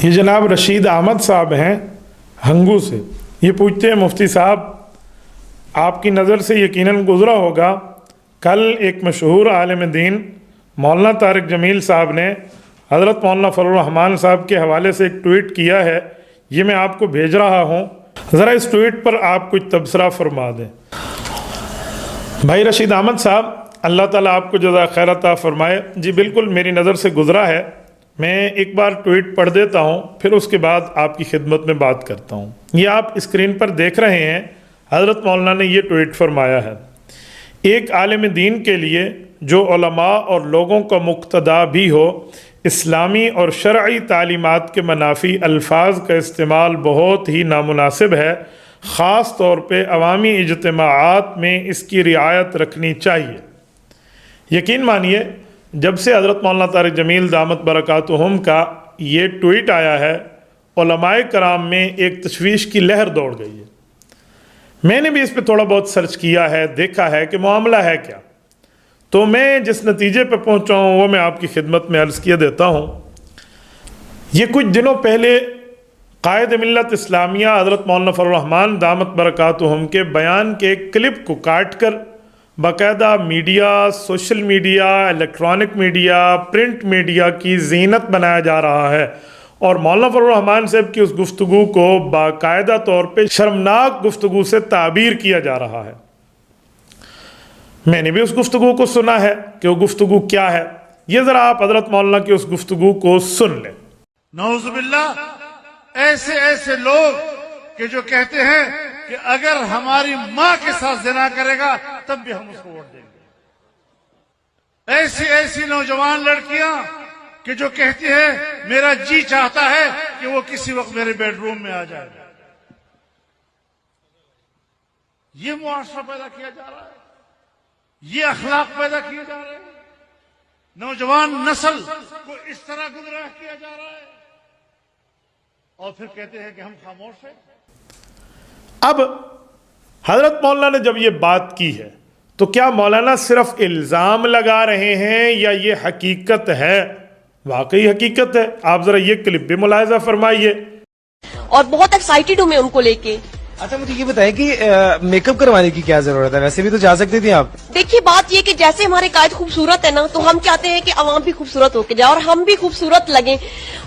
یہ جناب رشید احمد صاحب ہیں ہنگو سے. یہ پوچھتے ہیں مفتی صاحب آپ کی نظر سے یقیناً گزرا ہوگا کل ایک مشہور عالم دین مولانا طارق جمیل صاحب نے حضرت مولانا فضل الرحمان صاحب کے حوالے سے ایک ٹویٹ کیا ہے. یہ میں آپ کو بھیج رہا ہوں, ذرا اس ٹویٹ پر آپ کچھ تبصرہ فرما دیں. بھائی رشید احمد صاحب, اللہ تعالیٰ آپ کو جزا خیر عطا فرمائے. جی بالکل میری نظر سے گزرا ہے. میں ایک بار ٹویٹ پڑھ دیتا ہوں, پھر اس کے بعد آپ کی خدمت میں بات کرتا ہوں. یہ آپ اسکرین پر دیکھ رہے ہیں, حضرت مولانا نے یہ ٹویٹ فرمایا ہے. ایک عالم دین کے لیے جو علماء اور لوگوں کا مقتدا بھی ہو, اسلامی اور شرعی تعلیمات کے منافی الفاظ کا استعمال بہت ہی نامناسب ہے. خاص طور پہ عوامی اجتماعات میں اس کی رعایت رکھنی چاہیے. یقین مانیے جب سے حضرت مولانا طارق جمیل دامت برکاتہم کا یہ ٹویٹ آیا ہے, علماء کرام میں ایک تشویش کی لہر دوڑ گئی ہے. میں نے بھی اس پہ تھوڑا بہت سرچ کیا ہے, دیکھا ہے کہ معاملہ ہے کیا. تو میں جس نتیجے پہ پہنچا ہوں وہ میں آپ کی خدمت میں عرض کیے دیتا ہوں. یہ کچھ دنوں پہلے قائد ملت اسلامیہ حضرت مولانا فضل الرحمان دامت برکاتہم کے بیان کے ایک کلپ کو کاٹ کر باقاعدہ media, social media, electronic media, print media کی زینت بنایا جا رہا ہے, اور مولانا فضل الرحمان صاحب کی اس گفتگو کو باقاعدہ طور پہ شرمناک گفتگو سے تعبیر کیا جا رہا ہے. میں نے بھی اس گفتگو کو سنا ہے کہ وہ گفتگو کیا ہے. یہ ذرا آپ حضرت مولانا کی اس گفتگو کو سن لیں. نعوذ باللہ, ایسے ایسے لوگ کہ جو کہتے ہیں کہ اگر ہماری ماں کے ساتھ زنا کرے گا تب بھی ہم اس کو ووٹ دیں گے. ایسی ایسی نوجوان لڑکیاں کہ جو کہتی ہیں میرا جی چاہتا ہے کہ وہ کسی وقت میرے بیڈ روم میں آ جائے. یہ معاشرہ پیدا کیا جا رہا ہے, یہ اخلاق پیدا کیے جا رہے ہیں. نوجوان نسل کو اس طرح گمراہ کیا جا رہا ہے, اور پھر کہتے ہیں کہ ہم خاموش ہیں. اب حضرت مولانا نے جب یہ بات کی ہے تو کیا مولانا صرف الزام لگا رہے ہیں یا یہ حقیقت ہے؟ واقعی حقیقت ہے. آپ ذرا یہ کلپ بھی ملاحظہ فرمائیے. اور بہت ایکسائٹیڈ ہوں میں ان کو لے کے. اچھا مجھے یہ بتائیں کہ میک اپ کروانے کی کیا ضرورت ہے؟ ویسے بھی تو جا سکتی تھی آپ. دیکھیے بات یہ کہ جیسے ہمارے قائد خوبصورت ہے نا, تو ہم چاہتے ہیں کہ عوام بھی خوبصورت ہو کے جائے اور ہم بھی خوبصورت لگیں,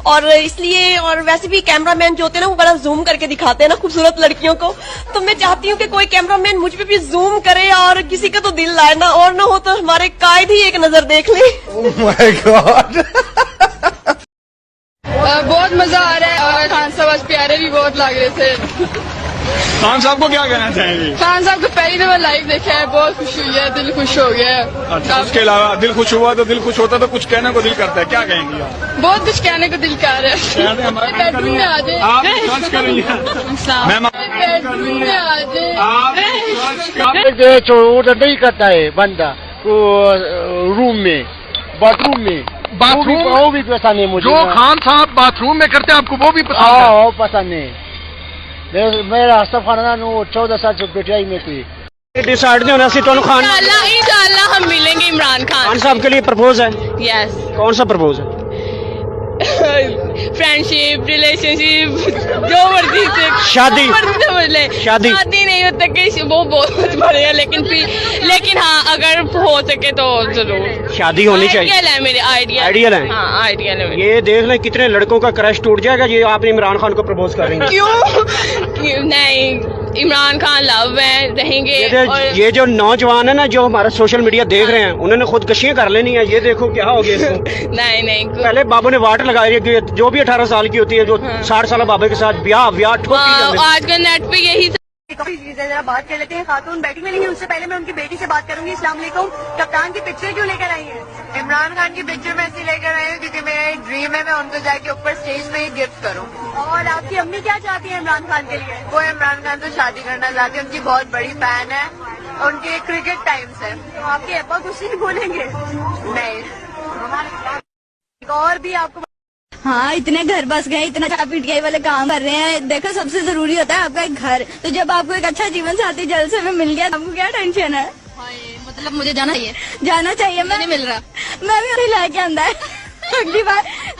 اور اس لیے, اور ویسے بھی کیمرہ مین جو ہوتے ہیں نا وہ بڑا زوم کر کے دکھاتے ہیں نا خوبصورت لڑکیوں کو, تو میں چاہتی ہوں کہ کوئی کیمرہ مین مجھ پہ بھی زوم کرے اور کسی کا تو دل لائے نا, اور نہ ہو تو ہمارے قائد ہی ایک نظر دیکھ لیں. Oh my God. بہت مزہ آ رہا ہے, اور خان صاحب آج پیارے بھی بہت لگ رہے تھے. خان صاحب کو کیا کہنا چاہیں گے؟ خان صاحب کو پہلی دفعہ لائیو دیکھا ہے, بہت خوشی ہوئی ہے, دل خوش ہو گیا ہے. اچھا, اس کے علاوہ دل خوش ہوا تو دل خوش ہوتا تو کچھ کہنے کو دل کرتا ہے, کیا کہیں گے آپ؟ بہت کچھ کہنے کو دل کر رہا ہے. بیڈ روم میں آ جائے, آپ سرچ کر رہی ہیں. بیڈ روم میں آ جائے. آرڈر نہیں کرتا ہے بندہ روم میں, باتھ روم میں. باتھ روم وہ بھی پسند ہے مجھے. جو خان صاحب باتھ روم میں کرتے ہیں آپ کو وہ بھی پسند ہے؟ ہاں پسند ہے. میرا سب خاندان وہ 14 سال سے بیٹھائی میں تھی. ڈیسائڈ نہیں ہونا سی تو خان انشاءاللہ ہم ملیں گے عمران خان صاحب کے لیے پرپوز ہے. یس. کون سا پرپوز ہے؟ فرینڈشپ, ریلیشن شپ, جو مرضی سے. شادی شادی نہیں ہوتا کہ وہ بہت بڑے ہیں, لیکن ہاں اگر ہو سکے تو ضرور شادی ہونی چاہیے. آئیڈیل ہے میرے, آئیڈیل ہے. ہاں آئیڈیل ہے. یہ دیکھ لیں کتنے لڑکوں کا کرش ٹوٹ جائے گا یہ آپ نے عمران خان کو پرپوز کر رہی ہیں. کیوں نہیں, عمران خان لو ہے, رہیں گے. یہ جو نوجوان ہے نا جو ہمارا سوشل میڈیا دیکھ رہے ہیں انہوں نے خودکشیاں کر لینی ہے. یہ دیکھو کیا ہو گیا اس کو. نہیں پہلے بابو نے واٹ لگائی ہے, جو بھی 18 سال کی ہوتی ہے جو 60 سالہ بابے کے ساتھ بیاہ آج کل نیٹ پہ یہی ذرا بات کر لیتے ہیں. خاتون بیٹھی ہوئی نہیں, اس سے پہلے میں ان کی بیٹی سے بات کروں گی. السلام علیکم. کپتان کی پکچر کیوں لے کر آئی ہیں؟ عمران خان کی پکچر میں ایسی لے کر آئی ہوں کیونکہ میرا ایک ڈریم ہے میں ان کو جا کے اوپر اسٹیج پہ ہی گفٹ کروں. اور آپ کی امی کیا چاہتی ہیں عمران خان کے لیے؟ وہ عمران خان تو شادی کرنا چاہتی ہے, ان کی بہت بڑی فین ہے, ان کے کرکٹ ٹائمز ہے. آپ کے ابا کچھ نہیں بولیں گے؟ نہیں. اور بھی آپ کو ہاں اتنے گھر بس گئے, اتنا چا پیٹ گئے والے کام کر رہے ہیں. دیکھو سب سے ضروری ہوتا ہے آپ کا ایک گھر, تو جب آپ کو ایک اچھا جیون ساتھی جلسے میں مل گیا آپ کو کیا ٹینشن ہے؟ مطلب مجھے جانا چاہیے میں بھی ابھی لا کے آندا ہے. اگلی بار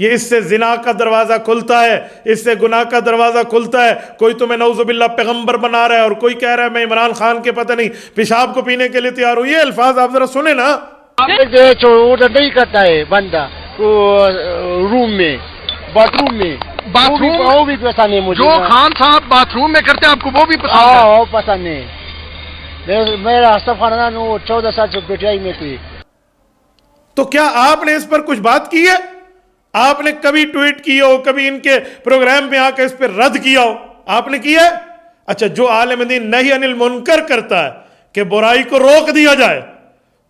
یہ اس سے زنا کا دروازہ کھلتا ہے، اس سے گناہ کا دروازہ کھلتا ہے. کوئی تمہیں نعوذ باللہ پیغمبر بنا رہا ہے اور کوئی کہہ رہا ہے میں عمران خان کے پتہ نہیں پیشاب کو پینے کے لیے تیار ہوں. یہ الفاظ آپ ذرا سنیں نا. ادھر نہیں کرتا ہے بندہ روم میں، باتھ روم میں، وہ بھی پسند ہے مجھے. جو خان صاحب باتھ روم میں کرتے ہیں آپ کو وہ بھی پسند ہے؟ وہ پسند ہے. میرا سب خاندان 14 سال سے پیٹیائی میں تھی. تو کیا آپ نے اس پر کچھ بات کی ہے؟ آپ نے کبھی ٹویٹ کیا ہو، کبھی ان کے پروگرام میں آ کے اس پر رد کیا ہو؟ آپ نے کیا ہے؟ اچھا، جو عالم دین نہی عن المنکر کرتا ہے کہ برائی کو روک دیا جائے،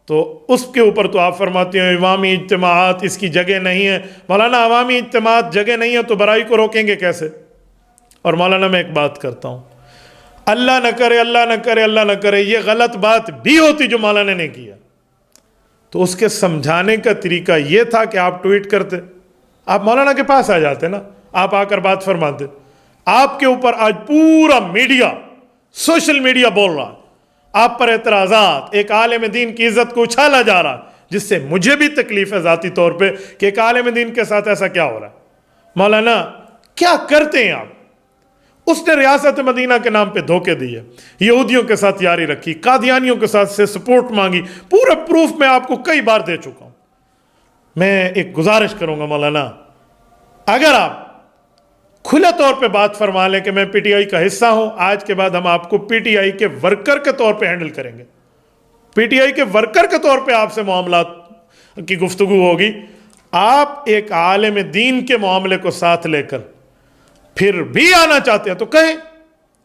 تو اس کے اوپر تو آپ فرماتے ہیں عوامی اجتماعات اس کی جگہ نہیں ہے. مولانا عوامی اجتماعات جگہ نہیں ہے تو برائی کو روکیں گے کیسے؟ اور مولانا میں ایک بات کرتا ہوں، اللہ نہ کرے اللہ نہ کرے اللہ نہ کرے یہ غلط بات بھی ہوتی جو مولانا نے کیا، تو اس کے سمجھانے کا طریقہ یہ تھا کہ آپ ٹویٹ کرتے، آپ مولانا کے پاس آ جاتے نا، آپ آ کر بات فرماتے. آپ کے اوپر آج پورا میڈیا، سوشل میڈیا بول رہا ہے، آپ پر اعتراضات، ایک عالم دین کی عزت کو اچھالا جا رہا ہے، جس سے مجھے بھی تکلیف ہے ذاتی طور پہ کہ ایک عالم دین کے ساتھ ایسا کیا ہو رہا ہے. مولانا کیا کرتے ہیں آپ؟ اس نے ریاست مدینہ کے نام پہ دھوکے دیے، یہودیوں کے ساتھ یاری رکھی، قادیانیوں کے ساتھ سے سپورٹ مانگی، پورا پروف میں آپ کو کئی بار دے چکا ہوں. میں ایک گزارش کروں گا مولانا، اگر آپ کھلے طور پہ بات فرما لیں کہ میں پی ٹی آئی کا حصہ ہوں، آج کے بعد ہم آپ کو پی ٹی آئی کے ورکر کے طور پہ ہینڈل کریں گے. پی ٹی آئی کے ورکر کے طور پہ آپ سے معاملات کی گفتگو ہوگی. آپ ایک عالم دین کے معاملے کو ساتھ لے کر پھر بھی آنا چاہتے ہیں تو کہیں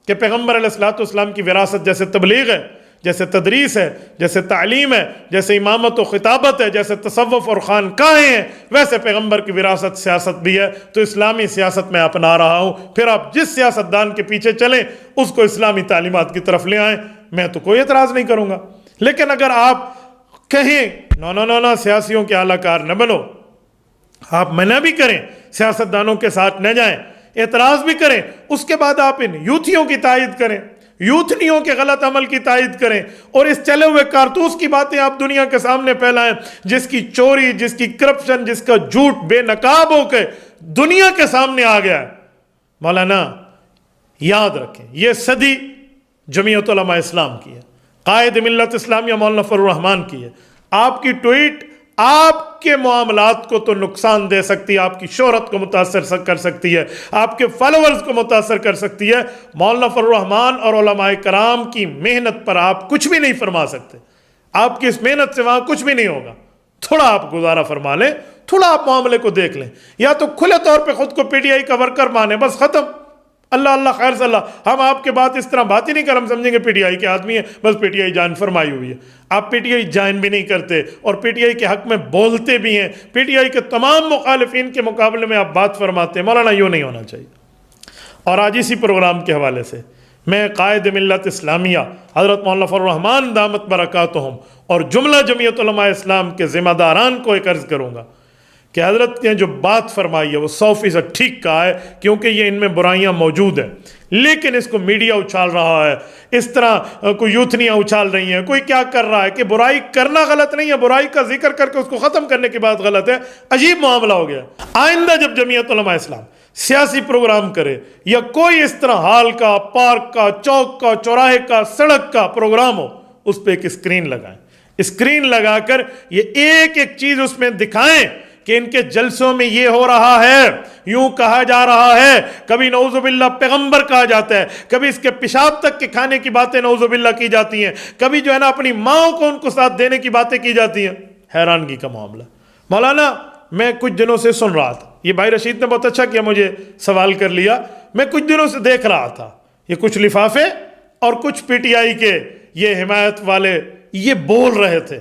کہ پیغمبر علیہ الصلوۃ والسلام کی وراثت جیسے تبلیغ ہے، جیسے تدریس ہے، جیسے تعلیم ہے، جیسے امامت و خطابت ہے، جیسے تصوف اور خانقاہیں ہیں، ویسے پیغمبر کی وراثت سیاست بھی ہے. تو اسلامی سیاست میں اپنا رہا ہوں. پھر آپ جس سیاستدان کے پیچھے چلیں اس کو اسلامی تعلیمات کی طرف لے آئیں، میں تو کوئی اعتراض نہیں کروں گا. لیکن اگر آپ کہیں نو سیاسیوں کے اعلی کار نہ بنو، آپ منع بھی کریں، سیاستدانوں کے ساتھ نہ جائیں، اعتراض بھی کریں، اس کے بعد آپ ان یوتھیوں کی تائید کریں، یوتھنیوں کے غلط عمل کی تائید کریں، اور اس چلے ہوئے کارتوس کی باتیں آپ دنیا کے سامنے پھیلائیں، جس کی چوری، جس کی کرپشن، جس کا جھوٹ بے نقاب ہو کے دنیا کے سامنے آ گیا ہے. مولانا یاد رکھیں، یہ صدی جمعیت علماء اسلام کی ہے، قائد ملت اسلامیہ مولانا فضل الرحمان کی ہے. آپ کی ٹویٹ آپ کے معاملات کو تو نقصان دے سکتی ہے، آپ کی شہرت کو متاثر کر سکتی ہے، آپ کے فالوورز کو متاثر کر سکتی ہے. مولانا فضل الرحمان اور علماء کرام کی محنت پر آپ کچھ بھی نہیں فرما سکتے. آپ کی اس محنت سے وہاں کچھ بھی نہیں ہوگا. تھوڑا آپ گزارا فرما لیں، تھوڑا آپ معاملے کو دیکھ لیں، یا تو کھلے طور پہ خود کو پی ٹی آئی کا ورکر مانیں، بس ختم. اللہ اللہ خیر صلی اللہ. ہم آپ کے بات اس طرح بات ہی نہیں کر، ہم سمجھیں گے پی ٹی آئی کے آدمی ہیں، بس پی ٹی آئی جان فرمائی ہوئی ہے. آپ پی ٹی آئی جائن بھی نہیں کرتے اور پی ٹی آئی کے حق میں بولتے بھی ہیں، پی ٹی آئی کے تمام مخالفین کے مقابلے میں آپ بات فرماتے ہیں. مولانا یوں نہیں ہونا چاہیے. اور آج اسی پروگرام کے حوالے سے میں قائد ملت اسلامیہ حضرت مولانا فضل الرحمان دامت برکاتہم اور جملہ جمعیت علماء اسلام کے ذمہ داران کو ایک عرض کروں گا کہ حضرت نے جو بات فرمائی ہے وہ 100% ٹھیک کہا ہے، کیونکہ یہ ان میں برائیاں موجود ہیں، لیکن اس کو میڈیا اچھال رہا ہے، اس طرح کوئی یوتھنیاں اچھال رہی ہیں، کوئی کیا کر رہا ہے کہ برائی کرنا غلط نہیں ہے، برائی کا ذکر کر کے اس کو ختم کرنے کی بات غلط ہے. عجیب معاملہ ہو گیا. آئندہ جب جمعیت علماء اسلام سیاسی پروگرام کرے یا کوئی اس طرح ہال کا، پارک کا، چوک کا، چوراہے کا، سڑک کا پروگرام ہو، اس پہ ایک اسکرین لگائیں. اسکرین لگا کر یہ ایک ایک چیز اس میں دکھائیں کہ ان کے جلسوں میں یہ ہو رہا ہے، یوں کہا جا رہا ہے. کبھی نعوذ باللہ پیغمبر کہا جاتا ہے، کبھی اس کے پیشاب تک کے کھانے کی باتیں نعوذ باللہ کی جاتی ہیں، کبھی جو ہے نا اپنی ماں کو ان کو ساتھ دینے کی باتیں کی جاتی ہیں. حیرانگی کا معاملہ. مولانا میں کچھ دنوں سے سن رہا تھا، یہ بھائی رشید نے بہت اچھا کیا مجھے سوال کر لیا، میں کچھ دنوں سے دیکھ رہا تھا یہ کچھ لفافے اور کچھ پی ٹی آئی کے یہ حمایت والے یہ بول رہے تھے،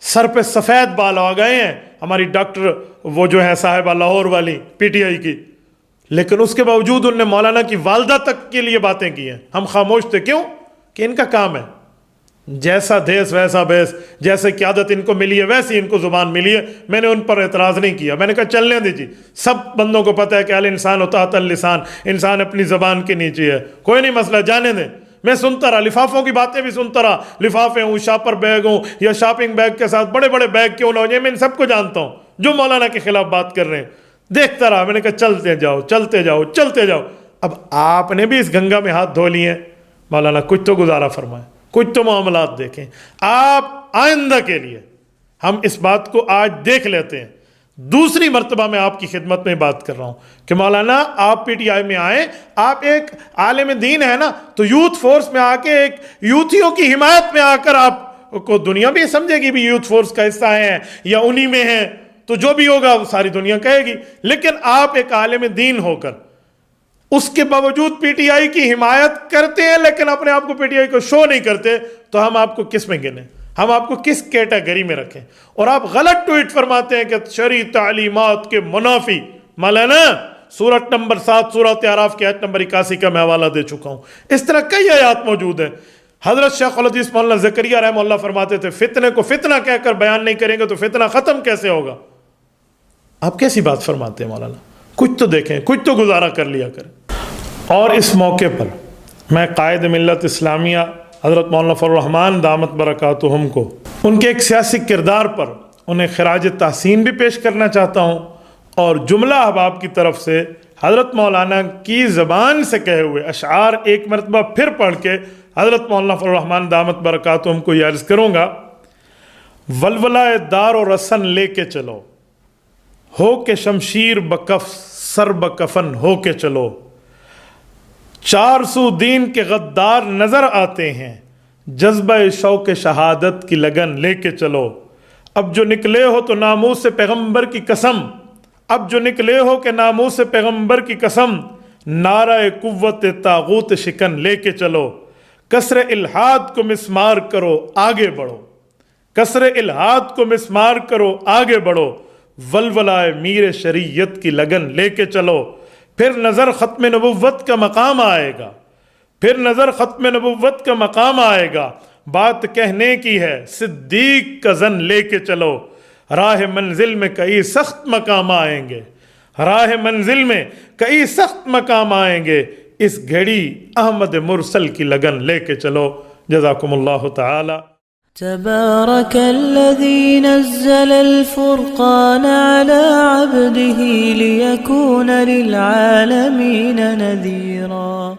سر پہ سفید بال آ گئے ہیں ہماری ڈاکٹر وہ جو ہے صاحبہ لاہور والی پی ٹی آئی کی، لیکن اس کے باوجود ان نے مولانا کی والدہ تک کے لیے باتیں کی ہیں. ہم خاموش تھے، کیوں؟ کہ ان کا کام ہے، جیسا دیس ویسا بیس، جیسے قیادت ان کو ملی ہے ویسی ان کو زبان ملی ہے. میں نے ان پر اعتراض نہیں کیا، میں نے کہا چلنے دیجیے، سب بندوں کو پتہ ہے کہ الانسان تحت اللسان، انسان اپنی زبان کے نیچے ہے، کوئی نہیں مسئلہ، جانے دیں. میں سنتا رہا، لفافوں کی باتیں بھی سنتا رہا، لفافے ہوں، شاپر بیگ ہوں یا شاپنگ بیگ کے ساتھ بڑے بڑے بیگ کیوں نہ ہو جائے، میں ان سب کو جانتا ہوں. جو مولانا کے خلاف بات کر رہے ہیں، دیکھتا رہا. میں نے کہا چلتے جاؤ چلتے جاؤ چلتے جاؤ. اب آپ نے بھی اس گنگا میں ہاتھ دھو لیے ہیں، مولانا کچھ تو گزارا فرمائیں، کچھ تو معاملات دیکھیں. آپ آئندہ کے لیے ہم اس بات کو آج دیکھ لیتے ہیں. دوسری مرتبہ میں آپ کی خدمت میں بات کر رہا ہوں کہ مولانا آپ پی ٹی آئی میں آئیں، آپ ایک عالم دین ہے نا، تو یوتھ فورس میں آ کے ایک یوتھیوں کی حمایت میں آ کر آپ کو دنیا بھی سمجھے گی بھی یوتھ فورس کا حصہ ہے یا انہی میں ہے، تو جو بھی ہوگا وہ ساری دنیا کہے گی. لیکن آپ ایک عالم دین ہو کر اس کے باوجود پی ٹی آئی کی حمایت کرتے ہیں لیکن اپنے آپ کو پی ٹی آئی کو شو نہیں کرتے، تو ہم آپ کو کس میں گنیں؟ ہم آپ کو کس کیٹیگری میں رکھیں؟ اور آپ غلط ٹویٹ فرماتے ہیں کہ شرعی تعلیمات کے منافی. مولانا سورت نمبر 7 سورۃ اعراف کی آیت نمبر 81 کا میں حوالہ دے چکا ہوں. اس طرح کئی آیات موجود ہیں. حضرت شیخ الحدیث مولانا زکریا رحمہ اللہ فرماتے تھے فتنے کو فتنہ کہہ کر بیان نہیں کریں گے تو فتنہ ختم کیسے ہوگا؟ آپ کیسی بات فرماتے ہیں مولانا؟ کچھ تو دیکھیں، کچھ تو گزارا کر لیا کریں. اور اس موقع پر میں قائد ملت اسلامیہ حضرت مولانا فضل الرحمان دامت برکاتہم کو ان کے ایک سیاسی کردار پر انہیں خراج تحسین بھی پیش کرنا چاہتا ہوں، اور جملہ احباب کی طرف سے حضرت مولانا کی زبان سے کہے ہوئے اشعار ایک مرتبہ پھر پڑھ کے حضرت مولانا فضل الرحمان دامت برکاتہم کو یہ عرض کروں گا. ولولہ دار و رسن لے کے چلو، ہو کے شمشیر بکف سر بکفن ہو کے چلو. 400 دین کے غدار نظر آتے ہیں، جذبہ شوق شہادت کی لگن لے کے چلو. اب جو نکلے ہو تو ناموس سے پیغمبر کی قسم، اب جو نکلے ہو کہ ناموس سے پیغمبر کی قسم، نعرہ قوت طاغوت شکن لے کے چلو. کسر الحاد کو مسمار کرو آگے بڑھو، کسر الحاد کو مسمار کرو آگے بڑھو. ولولائے میر شریعت کی لگن لے کے چلو. پھر نظر ختم نبوت کا مقام آئے گا، پھر نظر ختم نبوت کا مقام آئے گا. بات کہنے کی ہے صدیق کا زن لے کے چلو. راہ منزل میں کئی سخت مقام آئیں گے، راہ منزل میں کئی سخت مقام آئیں گے. اس گھڑی احمد مرسل کی لگن لے کے چلو. جزاکم اللہ تعالی. تبارك الذي نزل الفرقان على عبده ليكون للعالمين نذيرا.